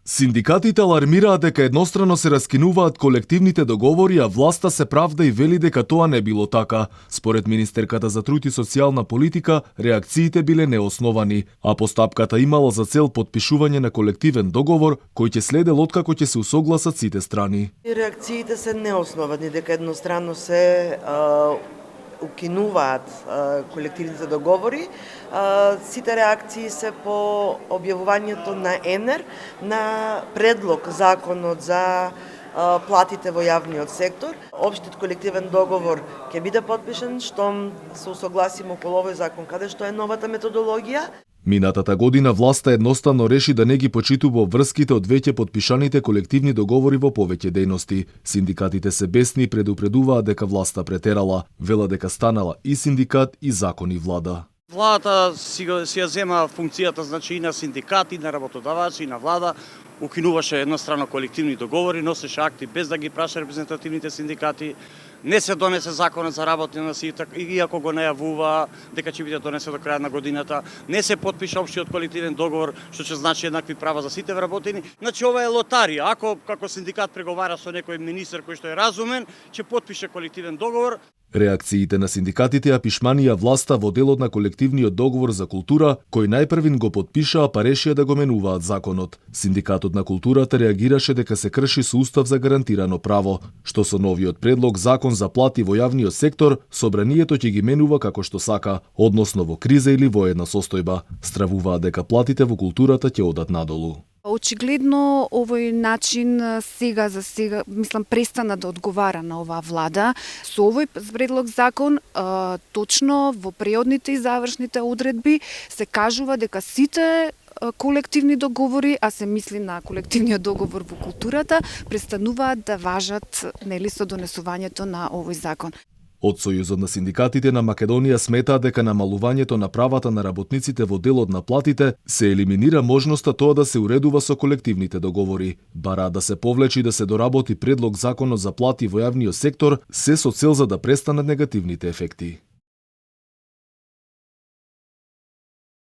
Синдикатите алармираат дека еднострано се раскинуваат колективните договори, а власта се правда и вели дека тоа не било така. Според министерката за труд и социјална политика, реакциите биле неосновани, а постапката имала за цел подпишување на колективен договор кој ќе следел откако ќе се усогласат сите страни. Реакциите се неосновани дека едностранно се укинуваат колективните договори. Сите реакции се по објавувањето на ЕНЕР на предлог законот за платите во јавниот сектор. Општиот колективен договор ќе биде потпишан штом се усогласиме околу овој закон, каде што е новата методологија. Минатата година власта едноставно реши да не ги почитува обврските од веќе подпишаните колективни договори во повеќе дејности. Синдикатите се бесни и предупредуваат дека власта претерала, вела дека станала и синдикат и закон и влада. Владата си ја зема функцијата, значи и на синдикати, и на работодавачи, и на влада, укинуваше еднострано колективни договори, носеше акти без да ги праша репрезентативните синдикати, не се донесе законот за работни на сите, иако го најавува дека ќе биде донесе до крај на годината, не се потпиша општиот колективен договор, што ќе значи еднакви права за сите вработени. Значи ова е лотарија. Ако како синдикат преговара со некој министер кој што е разумен, ќе потпише колективен договор. Реакциите на синдикатите ја пишманија власта во делот на колективниот договор за култура, кој најпрвин го подпишаа па решија да го менуваат законот. Синдикатот на културата реагираше дека се крши со устав за гарантирано право, што со новиот предлог закон за плати во јавниот сектор, собранието ќе ги менува како што сака, односно во криза или воена состојба. Стравуваат дека платите во културата ќе одат надолу. Очигледно овој начин сега за сега, престана да одговара на оваа влада. Со овој предлог закон, точно во преодните и завршните одредби се кажува дека сите колективни договори, а се мисли на колективниот договор во културата, престануваат да важат со донесувањето на овој закон. Од Сојузот на синдикатите на Македонија сметаат дека намалувањето на правата на работниците во делот на платите се елиминира можноста тоа да се уредува со колективните договори. Бараат да се повлечи да се доработи предлог законот за плати во јавниот сектор, се со цел за да престанат негативните ефекти.